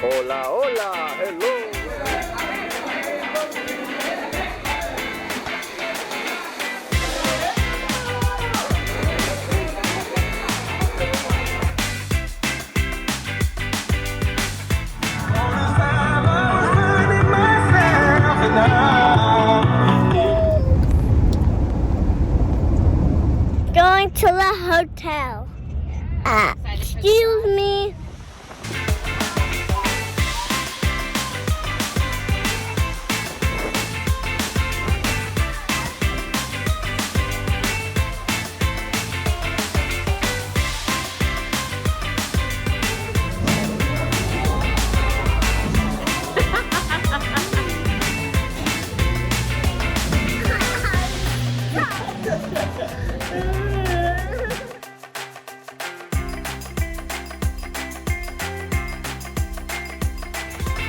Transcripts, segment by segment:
Hola, hola, hello. Going to the hotel. Excuse me.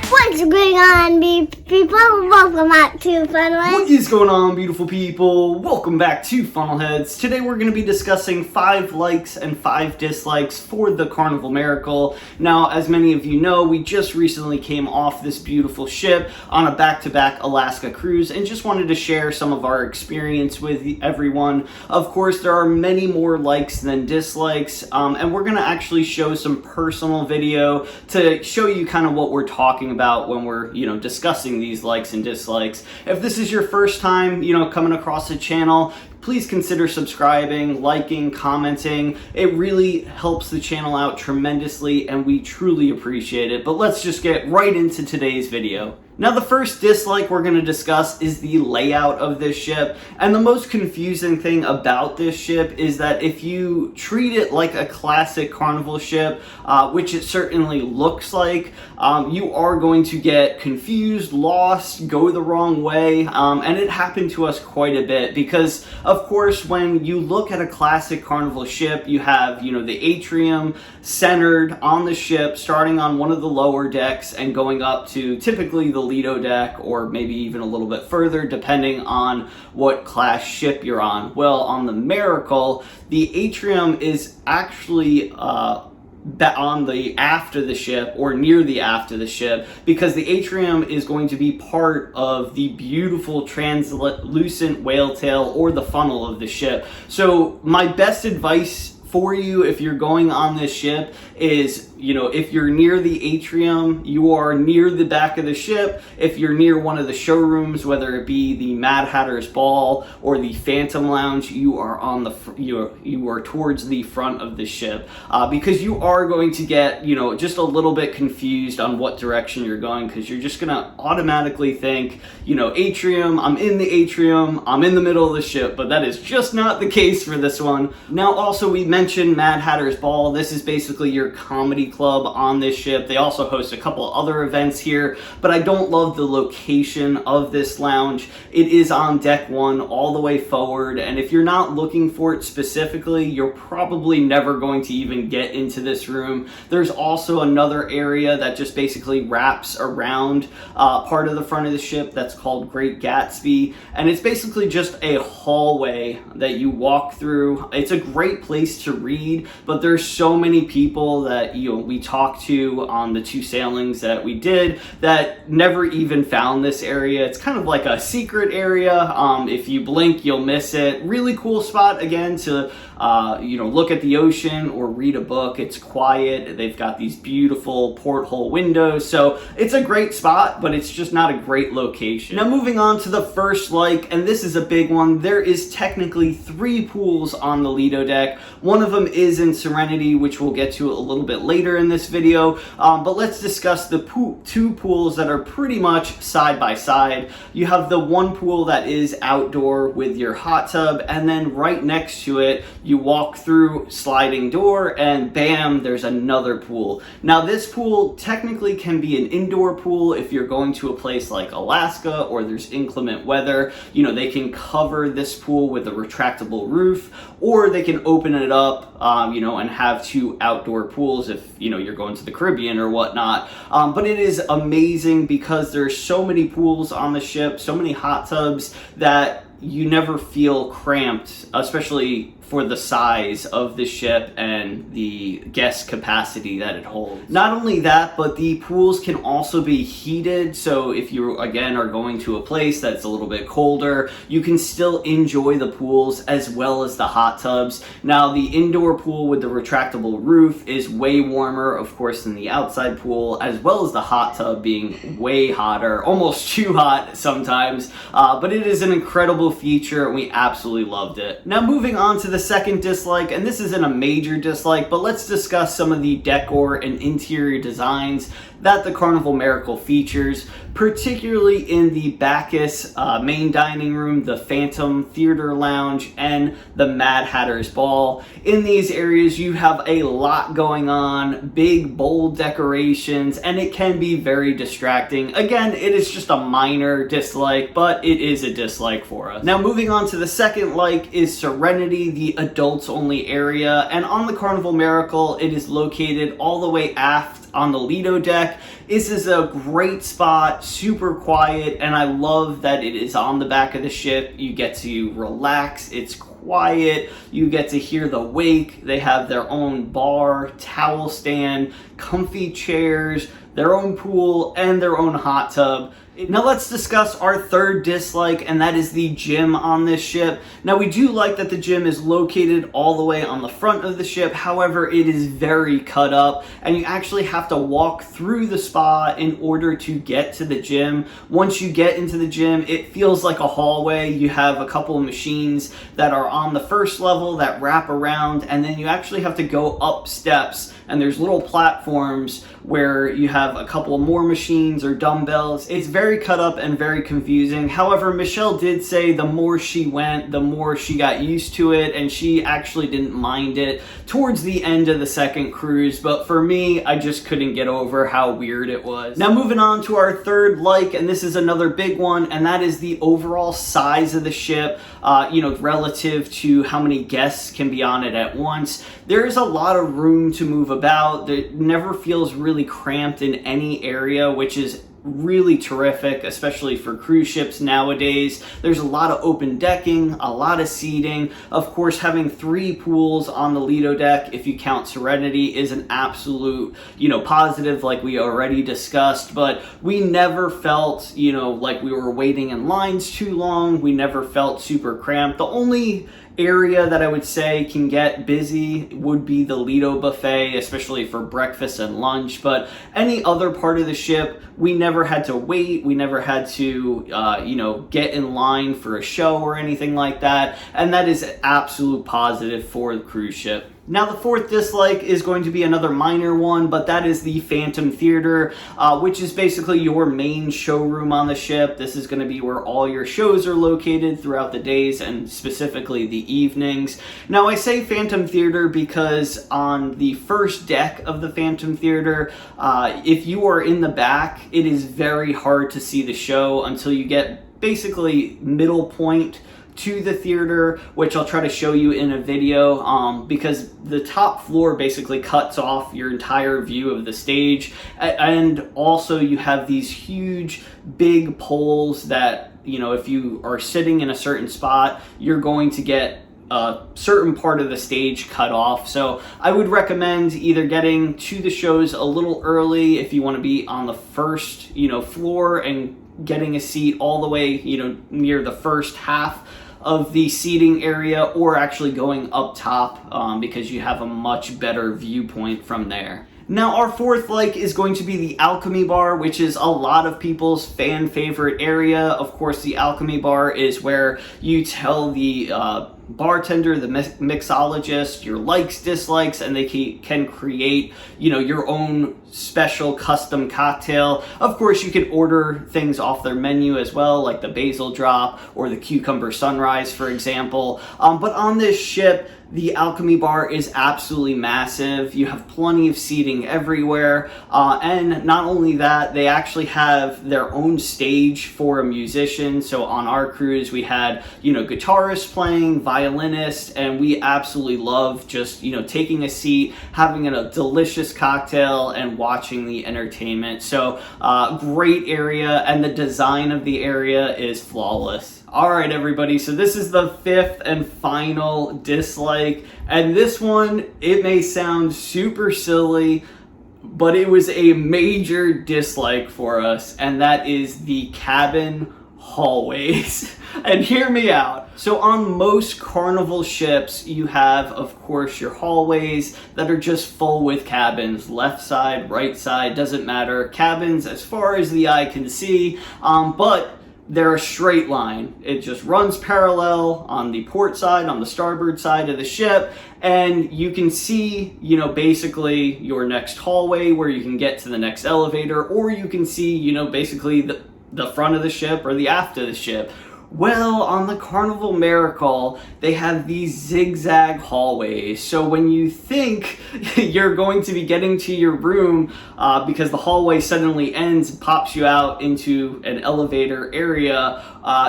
What's going on, people? Welcome back to Funland. What is going on, beautiful people? Welcome back to Funnelheads. Today we're going to be discussing 5 likes and 5 dislikes for the Carnival Miracle. Now, as many of you know, we just recently came off this beautiful ship on a back-to-back Alaska cruise and just wanted to share some of our experience with everyone. Of course, there are many more likes than dislikes, and we're going to actually show some personal video to show you kind of what we're talking about when we're, discussing these likes and dislikes. If this is your first time, coming across the channel, please consider subscribing, liking, commenting. It really helps the channel out tremendously and we truly appreciate it. But let's just get right into today's video. Now, the first dislike we're going to discuss is the layout of this ship. And the most confusing thing about this ship is that if you treat it like a classic Carnival ship, which it certainly looks like, you are going to get confused, lost, go the wrong way. And it happened to us quite a bit because, of course, when you look at a classic Carnival ship, you have, the atrium centered on the ship, starting on one of the lower decks and going up to typically the Lido deck, or maybe even a little bit further depending on what class ship you're on. Well, on the Miracle, the atrium is actually on the aft of the ship, or near the aft of the ship, because the atrium is going to be part of the beautiful translucent whale tail or the funnel of the ship. So my best advice for you if you're going on this ship is, if you're near the atrium, you are near the back of the ship. If you're near one of the showrooms, whether it be the Mad Hatter's Ball or the Phantom Lounge, you are on the you are towards the front of the ship, because you are going to get just a little bit confused on what direction you're going, because you're just gonna automatically think atrium, I'm in the atrium, I'm in the middle of the ship, but that is just not the case for this one. Now, also, we mentioned Mad Hatter's Ball. This is basically your comedy club on this ship. They also host a couple other events here, but I don't love the location of this lounge. It is on deck 1 all the way forward, and if you're not looking for it specifically, you're probably never going to even get into this room. There's also another area that just basically wraps around part of the front of the ship that's called Great Gatsby, and it's basically just a hallway that you walk through. It's a great place to read, but there's so many people that we talked to on the 2 sailings that we did that never even found this area. It's kind of like a secret area. If you blink, you'll miss it. Really cool spot, again, to look at the ocean or read a book. It's quiet. They've got these beautiful porthole windows, so it's a great spot, but it's just not a great location. Now, moving on to the first like, and this is a big one. There is technically 3 pools on the Lido deck. One of them is in Serenity, which we'll get to a little bit later in this video, but let's discuss the 2 pools that are pretty much side by side. You have the one pool that is outdoor with your hot tub, and then right next to it you walk through sliding door and bam, there's another pool. Now, this pool technically can be an indoor pool if you're going to a place like Alaska or there's inclement weather. They can cover this pool with a retractable roof, or they can open it up, and have 2 outdoor pools if, you're going to the Caribbean or whatnot. But it is amazing because there's so many pools on the ship, so many hot tubs, that you never feel cramped, especially for the size of the ship and the guest capacity that it holds. Not only that, but the pools can also be heated, so if you again are going to a place that's a little bit colder, you can still enjoy the pools as well as the hot tubs. Now the indoor pool with the retractable roof is way warmer, of course, than the outside pool, as well as the hot tub being way hotter, almost too hot sometimes, but it is an incredible feature and we absolutely loved it. Now moving on to the second dislike, and this isn't a major dislike, but let's discuss some of the decor and interior designs that the Carnival Miracle features, particularly in the Bacchus main dining room, the Phantom Theater Lounge, and the Mad Hatter's Ball. In these areas, you have a lot going on, big, bold decorations, and it can be very distracting. Again, it is just a minor dislike, but it is a dislike for us. Now, moving on to the second like is Serenity, the adults-only area, and on the Carnival Miracle, it is located all the way aft on the Lido deck. This is a great spot, super quiet, and I love that it is on the back of the ship. You get to relax, it's quiet, you get to hear the wake. They have their own bar, towel stand, comfy chairs, their own pool, and their own hot tub. Now let's discuss our third dislike, and that is the gym on this ship. Now we do like that the gym is located all the way on the front of the ship, however it is very cut up and you actually have to walk through the spa in order to get to the gym. Once you get into the gym, it feels like a hallway. You have a couple of machines that are on the first level that wrap around, and then you actually have to go up steps, and there's little platforms where you have a couple of more machines or dumbbells. It's very cut up and very confusing. However, Michelle did say the more she went, the more she got used to it, and she actually didn't mind it towards the end of the second cruise. But for me, I just couldn't get over how weird it was. Now moving on to our third like, and this is another big one, and that is the overall size of the ship, relative to how many guests can be on it at once. There is a lot of room to move about. It never feels really cramped in any area, which is really terrific, especially for cruise ships nowadays. There's a lot of open decking, a lot of seating. Of course, having 3 pools on the Lido deck, if you count Serenity, is an absolute, positive, like we already discussed. But we never felt, like we were waiting in lines too long. We never felt super cramped. The only area that I would say can get busy would be the Lido buffet, especially for breakfast and lunch, but any other part of the ship, we never had to wait, we never had to get in line for a show or anything like that, and that is an absolute positive for the cruise ship. Now the fourth dislike is going to be another minor one, but that is the Phantom Theater, which is basically your main showroom on the ship. This is going to be where all your shows are located throughout the days and specifically the evenings. Now I say Phantom Theater because on the first deck of the Phantom Theater, if you are in the back, it is very hard to see the show until you get basically middle point to the theater, which I'll try to show you in a video, because the top floor basically cuts off your entire view of the stage, and also you have these huge big poles that, if you are sitting in a certain spot, you're going to get a certain part of the stage cut off. So I would recommend either getting to the shows a little early if you want to be on the first floor and getting a seat all the way near the first half of the seating area, or actually going up top because you have a much better viewpoint from there. Now our fourth like is going to be the Alchemy Bar, which is a lot of people's fan favorite area. Of course, the Alchemy Bar is where you tell the bartender, the mixologist, your likes, dislikes, and they can create, your own special custom cocktail. Of course, you can order things off their menu as well, like the basil drop or the cucumber sunrise, for example. But on this ship, the Alchemy Bar is absolutely massive. You have plenty of seating everywhere. And not only that, they actually have their own stage for a musician. So on our cruise, we had, guitarists playing, violinist, and we absolutely love just, taking a seat, having a delicious cocktail, and watching the entertainment. So great area, and the design of the area is flawless. Alright everybody, so this is the fifth and final dislike, and this one, it may sound super silly, but it was a major dislike for us, and that is the cabin hallways. And hear me out. So on most Carnival ships, you have, of course, your hallways that are just full with cabins. Left side, right side, doesn't matter. Cabins as far as the eye can see, but they're a straight line. It just runs parallel on the port side, on the starboard side of the ship, and you can see, you know, basically your next hallway where you can get to the next elevator, or you can see, you know, basically the front of the ship or the aft of the ship. Well, on the Carnival Miracle, they have these zigzag hallways. So when you think you're going to be getting to your room because the hallway suddenly ends and pops you out into an elevator area,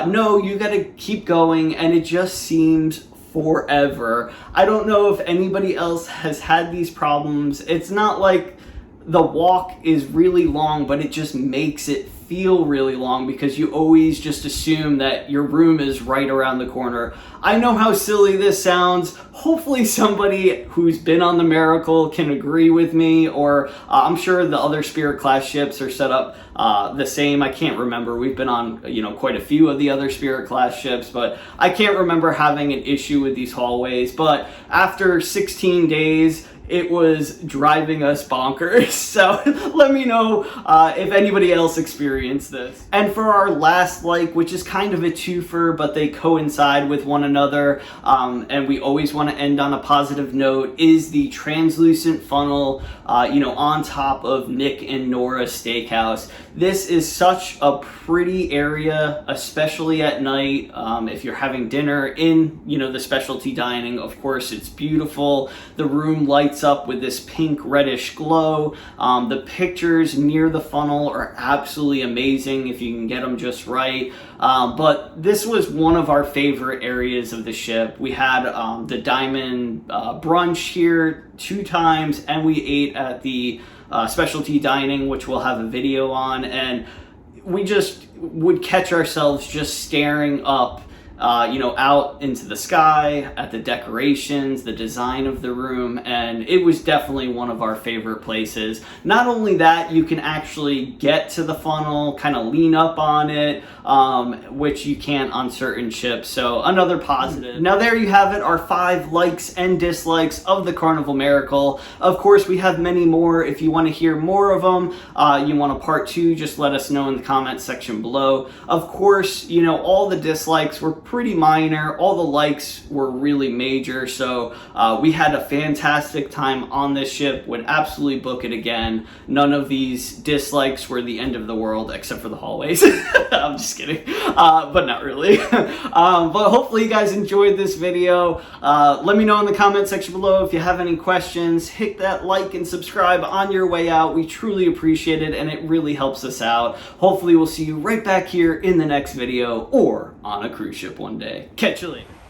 no, you gotta keep going, and it just seems forever. I don't know if anybody else has had these problems. It's not like the walk is really long, but it just makes it feel really long because you always just assume that your room is right around the corner. I know how silly this sounds. Hopefully somebody who's been on the Miracle can agree with me, or I'm sure the other Spirit class ships are set up the same. I can't remember. We've been on, you know, quite a few of the other Spirit class ships, but I can't remember having an issue with these hallways. But after 16 days, it was driving us bonkers. So let me know if anybody else experienced this. And for our last like, which is kind of a twofer, but they coincide with one another, and we always want to end on a positive note, is the translucent funnel, you know, on top of Nick and Nora's steakhouse. This is such a pretty area, especially at night. If you're having dinner in, you know, the specialty dining, of course, it's beautiful. The room lights up with this pink reddish glow. The pictures near the funnel are absolutely amazing if you can get them just right. But this was one of our favorite areas of the ship. We had the diamond brunch here 2 times, and we ate at the specialty dining, which we'll have a video on, and we just would catch ourselves just staring up, you know, out into the sky at the decorations, the design of the room, and it was definitely one of our favorite places. Not only that, you can actually get to the funnel, kind of lean up on it, which you can't on certain ships, so another positive. Now there you have it, our 5 likes and dislikes of the Carnival Miracle. Of course, we have many more. If you want to hear more of them, you want a part 2, just let us know in the comments section below. Of course, you know, all the dislikes were pretty minor, all the likes were really major, so we had a fantastic time on this ship, would absolutely book it again. None of these dislikes were the end of the world, except for the hallways. I'm just kidding, but not really. But hopefully you guys enjoyed this video. Let me know in the comment section below if you have any questions. Hit that like and subscribe on your way out. We truly appreciate it, and it really helps us out. Hopefully we'll see you right back here in the next video, or on a cruise ship one day. Catch you later.